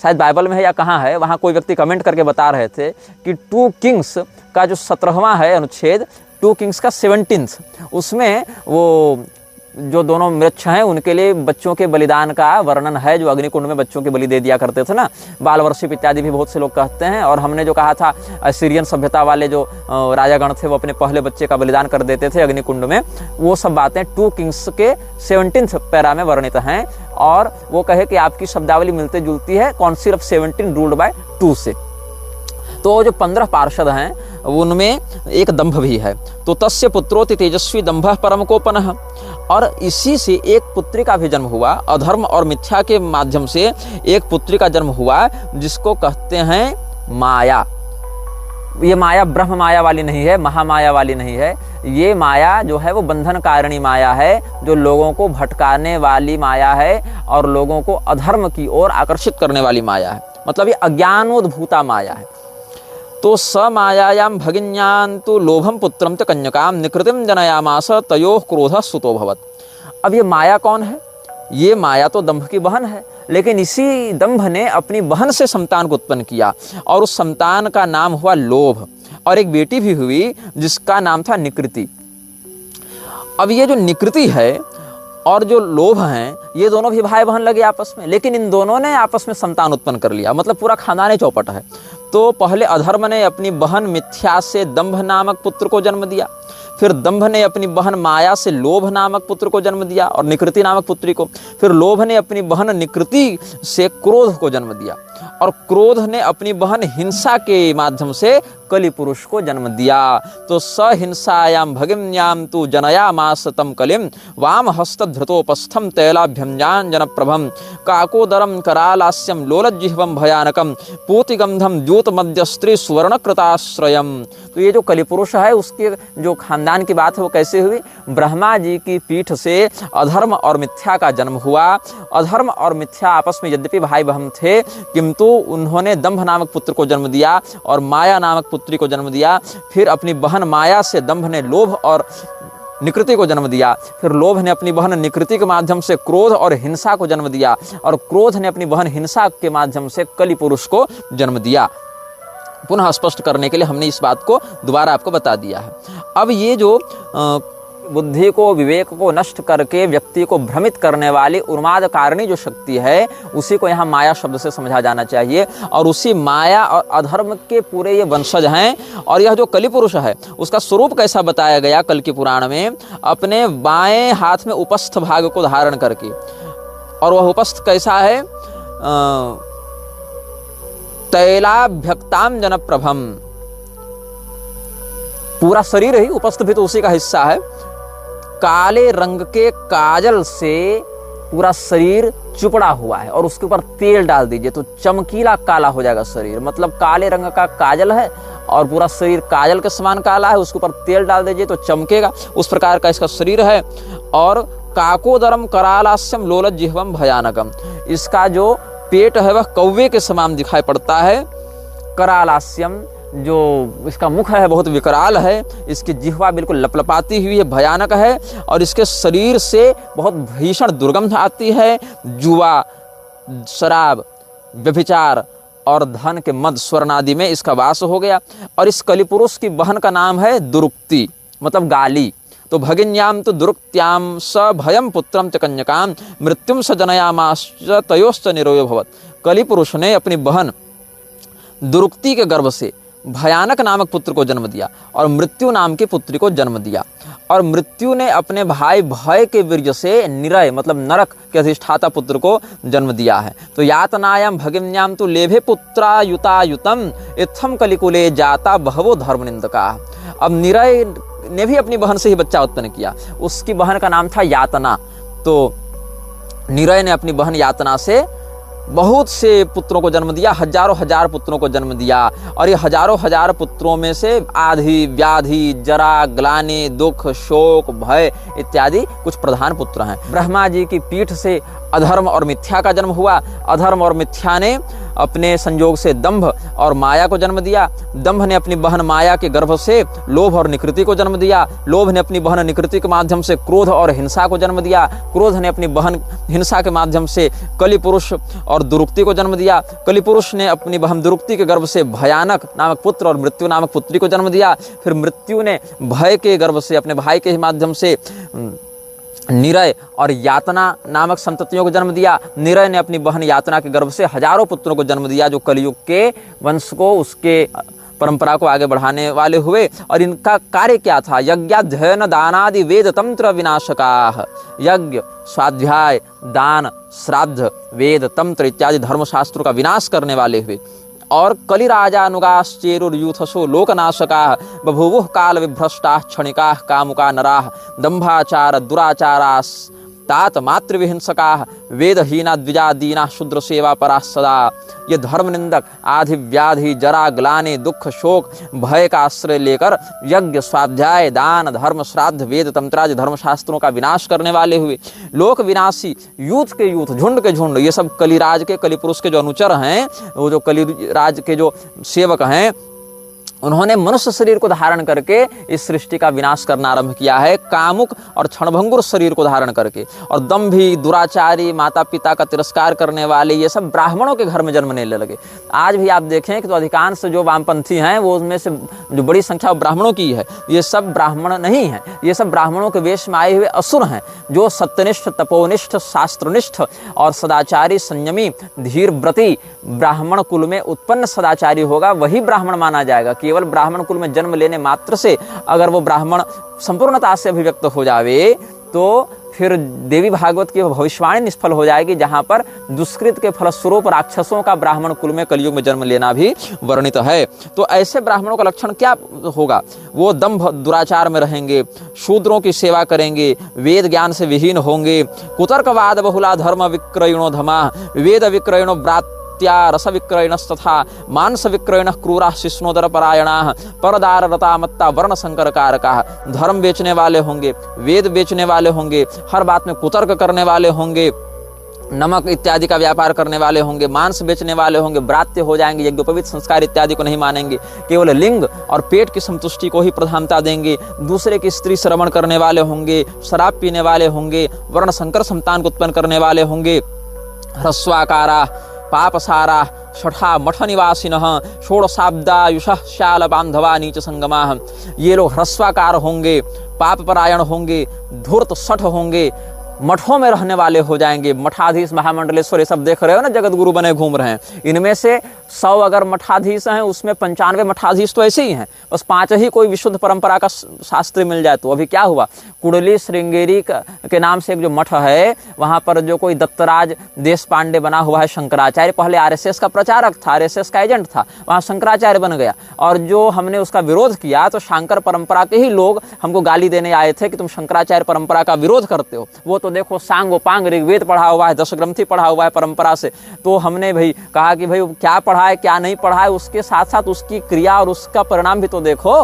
शायद बाइबल में है या कहाँ है, वहाँ कोई व्यक्ति कमेंट करके बता रहे थे कि 2 किंग्स का जो 17वां है अनुच्छेद, 2 किंग्स का 17th, उसमें वो जो दोनों मृक्ष हैं उनके लिए बच्चों के बलिदान का वर्णन है, जो अग्निकुंड में बच्चों के बलि दे दिया करते थे ना, बाल वर्षिप इत्यादि भी बहुत से लोग कहते हैं। और हमने जो कहा था सीरियन सभ्यता वाले जो राजागण थे वो अपने पहले बच्चे का बलिदान कर देते थे अग्निकुंड में, वो सब बातें 2 किंग्स के 17th पैरा में वर्णित हैं। और वो कहे कि आपकी शब्दावली मिलती जुलती है काउंसिल ऑफ 17 रूल्ड बाय 2 से। तो जो 15 पार्षद हैं उनमें एक दंभ भी है। तो तस्य पुत्रोति तेजस्वी दंभः परम कोपनः। और इसी से एक पुत्री का भी जन्म हुआ, अधर्म और मिथ्या के माध्यम से एक पुत्री का जन्म हुआ, जिसको कहते हैं माया। ये माया ब्रह्म माया वाली नहीं है, महामाया वाली नहीं है। ये माया जो है वो बंधन कारिणी माया है, जो लोगों को भटकाने वाली माया है और लोगों को अधर्म की ओर आकर्षित करने वाली माया है। मतलब ये अज्ञानोद्भूता माया है। तो स मायायां भगिन्यां तु लोभम पुत्रम च कन्यकाम निकृतिम जनयामास तयोः क्रोधः सुतो भवत्। अब ये माया कौन है? ये माया तो दंभ की बहन है, लेकिन इसी दंभ ने अपनी बहन से संतान को उत्पन्न किया और उस संतान का नाम हुआ लोभ। और एक बेटी भी हुई जिसका नाम था निकृति। अब ये जो निकृति है और जो लोभ हैं, ये दोनों भी भाई बहन लगे आपस में, लेकिन इन दोनों ने आपस में संतान उत्पन्न कर लिया, मतलब पूरा खानदानी चौपट है। तो पहले अधर्म ने अपनी बहन मिथ्या से दंभ नामक पुत्र को जन्म दिया, फिर दंभ ने अपनी बहन माया से लोभ नामक पुत्र को जन्म दिया और निकृति नामक पुत्री को, फिर लोभ ने अपनी बहन निकृति से क्रोध को जन्म दिया और क्रोध ने अपनी बहन हिंसा के माध्यम से कलि पुरुष को जन्म दिया। तो स हिंसायां भगिन्यां तु जनयामास तम कलिम वाम हस्तधृतोपस्थम तैलाभ्यंजान जनप्रभम काकोदरम करालास्यम लोलज्जिह्वम भयानकम पूतिगंधम द्यूत मध्य स्त्री सुवर्णकृताश्रयम। तो ये जो कलि पुरुष है उसके जो खानदान की बात है वो कैसे हुई? ब्रह्मा जी की पीठ से अधर्म और मिथ्या का जन्म हुआ। अधर्म और मिथ्या आपस में यद्यपि भाई बहन थे, किंतु उन्होंने दंभ नामक पुत्र को जन्म दिया और माया नामक पुत्री को जन्म दिया। फिर अपनी बहन माया से दंभ ने लोभ और निकृति को जन्म दिया, फिर लोभ ने अपनी बहन निकृति के माध्यम से क्रोध और हिंसा को जन्म दिया और क्रोध ने अपनी बहन हिंसा के माध्यम से कलि पुरुष को जन्म दिया। पुनः स्पष्ट करने के लिए हमने इस बात को दोबारा आपको बता दिया है। अब ये जो बुद्धि को, विवेक को नष्ट करके व्यक्ति को भ्रमित करने वाली उन्माद कारिणी जो शक्ति है, उसी को यहाँ माया शब्द से समझा जाना चाहिए। और उसी माया और अधर्म के पूरे ये वंशज हैं। और यह जो कलि पुरुष है उसका स्वरूप कैसा बताया गया कल के पुराण में? अपने बाएं हाथ में उपस्थ भाग को धारण करके। और वह उपस्थ कैसा है? तैलाभ्यक्ताम जनप्रभम। पूरा शरीर ही, उपस्थ भी तो उसी का हिस्सा है। काले रंग के काजल से पूरा शरीर चुपड़ा हुआ है और उसके ऊपर तेल डाल दीजिए तो चमकीला काला हो जाएगा शरीर। मतलब काले रंग का काजल है और पूरा शरीर काजल के समान काला है, उसके ऊपर तेल डाल दीजिए तो चमकेगा, उस प्रकार का इसका शरीर है। और काकोदरम करालास्यम लोलज्जिह्वम भयानकम। इसका जो पेट है वह कौवे के समान दिखाई पड़ता है। करालास्यम, जो इसका मुख है बहुत विकराल है, इसकी जिह्वा बिल्कुल लपलपाती हुई है, भयानक है। और इसके शरीर से बहुत भीषण दुर्गंध आती है। जुआ, शराब, व्यभिचार और धन के मद स्वर्ण आदि में इसका वास हो गया। और इस कलिपुरुष की बहन का नाम है दुरुक्ति, मतलब गाली। तो भगिन्याम तो दुरुक्त्याम स भयम पुत्रम च कन्यकाम मृत्युम स जनयामाश्च तयोश्च निरोयो भवत्। कलिपुरुष ने अपनी बहन दुरुक्ति के गर्भ से भयानक नामक पुत्र को जन्म दिया और मृत्यु नाम की पुत्री को जन्म दिया। और मृत्यु ने अपने भाई भय के वीर्य से निरय मतलब नरक के अधिष्ठाता पुत्र को जन्म दिया है। तो यातनायाम भगिन्याम तो लेभे पुत्रा युतायुतम इत्थम कलिकुले जाता बहवो धर्म निंदका। अब निरय ने भी अपनी बहन से ही बच्चा उत्पन्न किया, उसकी बहन का नाम था यातना। तो निरय ने अपनी बहन यातना से बहुत से पुत्रों को जन्म दिया, हजारों हजार पुत्रों को जन्म दिया। और ये हजारों हजार पुत्रों में से आधि, व्याधि, जरा, ग्लानि, दुख, शोक, भय इत्यादि कुछ प्रधान पुत्र हैं। ब्रह्मा जी की पीठ से अधर्म और मिथ्या का जन्म हुआ। अधर्म और मिथ्या ने अपने संयोग से दंभ और माया को जन्म दिया। दंभ ने अपनी बहन माया के गर्भ से लोभ और निकृति को जन्म दिया। लोभ ने अपनी बहन निकृति के माध्यम से क्रोध और हिंसा को जन्म दिया। क्रोध ने अपनी बहन हिंसा के माध्यम से कलि पुरुष और दुरुक्ति को जन्म दिया। कलि पुरुष ने अपनी बहन दुरुक्ति के गर्भ से भयानक नामक पुत्र और मृत्यु नामक पुत्री को जन्म दिया। फिर मृत्यु ने भय के गर्भ से अपने भाई के माध्यम से निरय और यातना नामक संततियों को जन्म दिया। निरय ने अपनी बहन यातना के गर्भ से हजारों पुत्रों को जन्म दिया, जो कलयुग के वंश को, उसके परंपरा को आगे बढ़ाने वाले हुए। और इनका कार्य क्या था? यज्ञाध्ययन दानादि वेद तंत्र विनाशकाः। यज्ञ, स्वाध्याय, दान, श्राद्ध, वेद, तंत्र इत्यादि धर्मशास्त्रों का विनाश करने वाले हुए। और कलिराजानुगाश्चेरुर्यूथसो लोकनाशकाः बभूवुः काल विभ्रष्टाः क्षणिकाः कामुका नराः दंभाचार दुराचारास्तात मातृविहिंसकाः वेदहीना द्विजादीना शूद्र सेवा पराः सदा। ये धर्म निंदक आधि, व्याधि, जरा, ग्लानि, दुख, शोक, भय का आश्रय लेकर यज्ञ, स्वाध्याय, दान, धर्म, श्राद्ध, वेद, तंत्रादि धर्मशास्त्रों का विनाश करने वाले हुए। लोक विनाशी, यूथ के यूथ, झुंड के झुंड, ये सब कलिराज के, कलिपुरुष के जो अनुचर हैं, वो जो कलिराज के जो सेवक हैं, उन्होंने मनुष्य शरीर को धारण करके इस सृष्टि का विनाश करना आरंभ किया है, कामुक और क्षणभंगुर शरीर को धारण करके। और दंभी, दुराचारी, माता पिता का तिरस्कार करने वाले, ये सब ब्राह्मणों के घर में जन्मने लगे। आज भी आप देखें कि तो अधिकांश जो वामपंथी हैं, वो उसमें से जो बड़ी संख्या ब्राह्मणों की है। ये सब ब्राह्मण नहीं है, ये सब ब्राह्मणों के वेश में आए हुए असुर हैं, जो सत्यनिष्ठ, तपोनिष्ठ, शास्त्रनिष्ठ और सदाचारी, संयमी, धीर व्रती ब्राह्मण कुल में उत्पन्न सदाचारी होगा, वही ब्राह्मण माना जाएगा। केवल ब्राह्मण कुल में जन्म लेने मात्र से अगर वो ब्राह्मण संपूर्णता से अभिव्यक्त हो जावे, तो फिर देवी भागवत की भविष्यवाणी निष्फल हो जाएगी, जहां पर दुष्कृत के फलस्वरूप राक्षसों का ब्राह्मण कुल में कलयुग में जन्म लेना भी वर्णित है। तो ऐसे ब्राह्मणों का लक्षण क्या होगा? वो दंभ दुराचार में रहेंगे, शूद्रों की सेवा करेंगे, वेद ज्ञान से विहीन होंगे, कुतर्कवाद बहुला धर्म विक्रयणो धमा, वेद विक्रयणो ब्रात रस विक्रयणस्तथा मांस विक्रयण क्रूरा शिष्णोदर परायणाः परदार रता मत्ता वर्ण संकर कारकाः। धर्म बेचने वाले होंगे, वेद बेचने वाले होंगे, हर बात में कुतर्क करने वाले होंगे, नमक इत्यादि का व्यापार करने वाले होंगे, मांस बेचने वाले होंगे, ब्रात्य हो जाएंगे, यज्ञोपवीत संस्कार इत्यादि को नहीं मानेंगे, केवल लिंग और पेट की संतुष्टि को ही प्रधानता देंगे, दूसरे की स्त्री श्रवण करने वाले होंगे, शराब पीने वाले होंगे, वर्ण संकर संतान को उत्पन्न करने वाले होंगे, ह्रस्वाकारा पापसारा षठा मठ निवासिनः षोडशाब्दायुषः शाल बांधवा नीच संगमाः। ये लोग ह्रस्वाकार होंगे, पाप परायण होंगे, धूर्त शठ होंगे, मठों में रहने वाले हो जाएंगे। मठाधीश, महामंडलेश्वर, ये सब देख रहे हो ना, जगत गुरु बने घूम रहे हैं। इनमें से 100 अगर मठाधीश हैं, उसमें 95 मठाधीश तो ऐसे ही हैं, बस 5 ही कोई विशुद्ध परंपरा का शास्त्री मिल जाए। तो अभी क्या हुआ, कुंडली श्रृंगेरी के नाम से एक जो मठ है, वहाँ पर जो कोई दत्तराज देश पांडे बना हुआ है, शंकराचार्य, पहले आरएसएस का प्रचारक था, आरएसएस का एजेंट था, वहाँ शंकराचार्य बन गया। और जो हमने उसका विरोध किया, तो शंकर परंपरा के ही लोग हमको गाली देने आए थे कि तुम शंकराचार्य परंपरा का विरोध करते हो। वो तो देखो सांगोपांग ऋग्वेद पढ़ा हुआ है, 10 ग्रंथि पढ़ा हुआ है परंपरा से। तो हमने भाई कहा कि भाई क्या पढ़ा है क्या नहीं पढ़ा है, उसके साथ साथ उसकी क्रिया और उसका परिणाम भी तो देखो।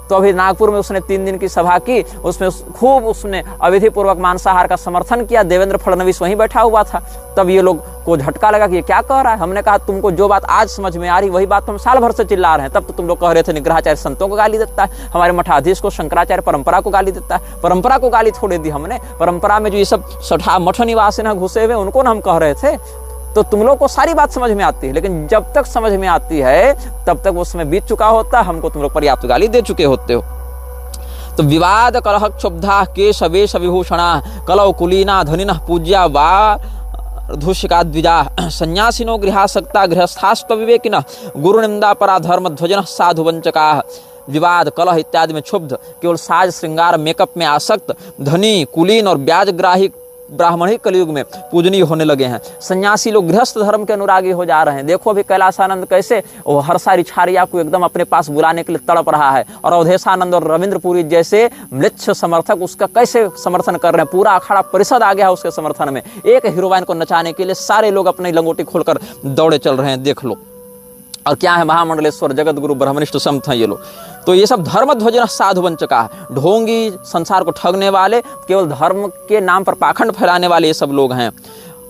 तो अभी नागपुर में उसने 3 दिन की सभा की, उसमें खूब उसने अविधि पूर्वक मांसाहार का समर्थन किया। देवेंद्र फडणवीस वहीं बैठा हुआ था। तब ये लोग को झटका लगा कि ये क्या कह रहा है। हमने कहा तुमको जो बात आज समझ में आ रही वही बात तुम साल भर से चिल्ला रहे हैं। तब तो तुम लोग कह रहे थे निग्रहाचार्य संतों को गाली देता है, हमारे मठाधीश को, शंकराचार्य परंपरा को गाली देता है। परंपरा को गाली थोड़ी दी हमने, परंपरा में जो ये सब सठा मठ निवासी न घुसे हुए उनको ना हम कह रहे थे। तो तुम लोग को सारी बात समझ में आती है, लेकिन जब तक समझ में आती है तब तक वो समय बीत चुका होता है, हमको तुम लोग पर्याप्त गाली दे चुके होते हो। तो विवाद कलह क्षुब्धा केश वेश विभूषणा कलौ कुलीना धनिनः पूज्या वा धूषिका द्विजा संन्यासिनो गृहासक्ता गृहस्थास्त्व विवेकिनः गुरु निंदा परा धर्म ध्वजनः साधु वंचका। विवाद कलह इत्यादि में क्षुब्ध, केवल साज श्रृंगार मेकअप में आसक्त, धनी कुलीन और ब्याजग्राही ब्राह्मण ही कलयुग में पूजनीय होने लगे हैं। सन्यासी लोग गृहस्थ धर्म के अनुरागी हो जा रहे हैं। देखो अभी कैलासानंद कैसे वो हर्षा छारिया को एकदम अपने पास बुलाने के लिए तड़प रहा है, और अवधेशानंद और रविंद्रपुरी जैसे म्लेच्छ समर्थक उसका कैसे समर्थन कर रहे हैं। पूरा अखाड़ा परिषद आ गया है उसके समर्थन में। एक हीरोइन को नचाने के लिए सारे लोग अपनी लंगोटी खोलकर दौड़े चल रहे हैं, देख लो। और क्या है, महामंडलेश्वर जगत गुरु ब्रह्मनिष्ठ संत हैं ये लोग। तो ये सब धर्म ध्वजन साधु वंचका, ढोंगी, संसार को ठगने वाले, केवल धर्म के नाम पर पाखंड फैलाने वाले ये सब लोग हैं।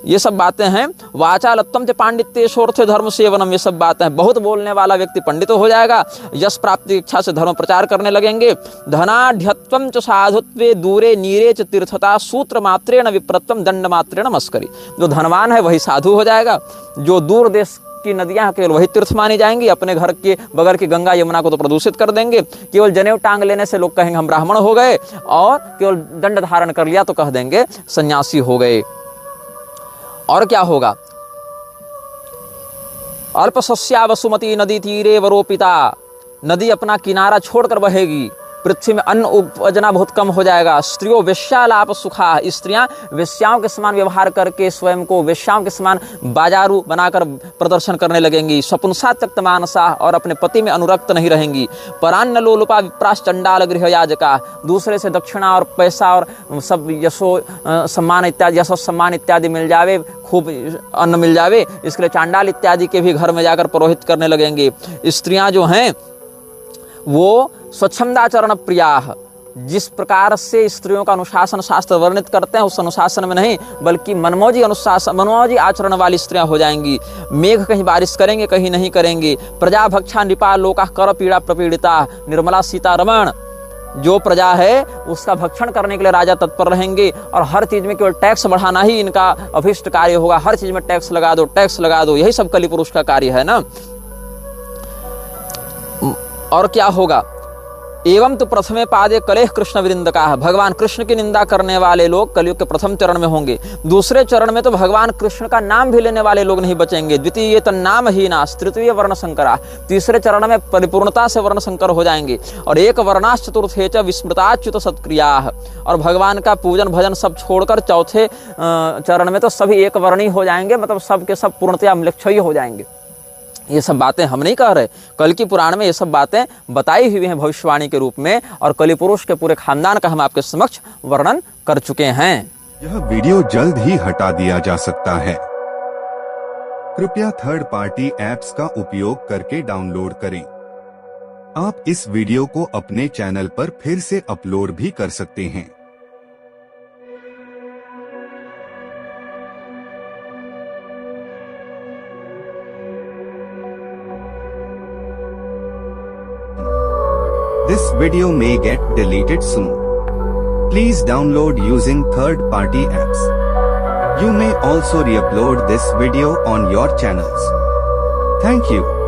ये सब बातें हैं। वाचालत्तम च पांडित्य शोर्थ धर्म सेवनम, ये सब बातें हैं। बहुत बोलने वाला व्यक्ति पंडित हो जाएगा, यश प्राप्ति की इच्छा से धर्म प्रचार करने लगेंगे। धनाढ्यत्वम च साधुत्वे दूरे नीरे च तीर्थता सूत्र मात्रेण विप्रत्वम दंड मात्रेण मस्करी। जो धनवान है वही साधु हो जाएगा, जो दूर देश की नदियां केवल वही तीर्थ मानी जाएंगी, अपने घर के बगल की गंगा यमुना को तो प्रदूषित कर देंगे। केवल जनेऊ टांग लेने से लोग कहेंगे हम ब्राह्मण हो गए, और केवल दंड धारण कर लिया तो कह देंगे सन्यासी हो गए। और क्या होगा, अल्पसस्या वसुमती नदी तीरे वरोपिता, नदी अपना किनारा छोड़कर बहेगी, पृथ्वी में अन्न उपजना बहुत कम हो जाएगा। स्त्रियों वेश्यालाप सुखा, स्त्रियां वेश्याओं के समान व्यवहार करके स्वयं को वेश्याओं के समान बाजारू बनाकर प्रदर्शन करने लगेंगी। सपुंसा त्यक्त मानसा, और अपने पति में अनुरक्त नहीं रहेंगी। परान्न लोलुपा विप्राश चंडाल गृह याजका, दूसरे से दक्षिणा और पैसा और सब यशो सम्मान इत्यादि, यशो सम्मान इत्यादि मिल जावे, खूब अन्न मिल जावे, इसके लिए चांडाल इत्यादि के भी घर में जाकर पुरोहित करने लगेंगे। स्त्रियां जो हैं वो स्वच्छंदाचरण प्रिया, जिस प्रकार से स्त्रियों का अनुशासन शास्त्र वर्णित करते हैं उस अनुशासन में नहीं, बल्कि मनमौजी अनुशासन मनमौजी आचरण वाली स्त्रियां हो जाएंगी। मेघ कहीं बारिश करेंगे कहीं नहीं करेंगे। प्रजा भक्षा नृपा लोका कर पीड़ा प्रपीड़िता, निर्मला सीतारमण, जो प्रजा है उसका भक्षण करने के लिए राजा तत्पर रहेंगे, और हर चीज में केवल टैक्स बढ़ाना ही इनका अभिष्ट कार्य होगा। हर चीज में टैक्स लगा दो, टैक्स लगा दो, यही सब कली पुरुष का कार्य है ना। और क्या होगा, एवं तो प्रथमे पादे कलेह कृष्ण वृंदका, भगवान कृष्ण की निंदा करने वाले लोग कलयुग के प्रथम चरण में होंगे। दूसरे चरण में तो भगवान कृष्ण का नाम भी लेने वाले लोग नहीं बचेंगे। द्वितीय तन्नाम हीना, तृतीय वर्ण संकरा, तीसरे चरण में परिपूर्णता से वर्ण संकर हो जाएंगे। और एक वर्णाश चतुर्थे च विस्मृताच्युत सत्क्रिया, और भगवान का पूजन भजन सब छोड़कर चौथे चरण में तो सभी एक वर्णी हो जाएंगे, मतलब सब के सब पूर्णतया म्लेच्छयी हो जाएंगे। ये सब बातें हम नहीं कह रहे, कल की पुराण में ये सब बातें बताई हुई हैं भविष्यवाणी के रूप में, और कली पुरुष के पूरे खानदान का हम आपके समक्ष वर्णन कर चुके हैं। यह वीडियो जल्द ही हटा दिया जा सकता है, कृपया थर्ड पार्टी ऐप्स का उपयोग करके डाउनलोड करें। आप इस वीडियो को अपने चैनल पर फिर से अपलोड भी कर सकते हैं। This video may get deleted soon. Please download using third-party apps. You may also re-upload this video on your channels. Thank you.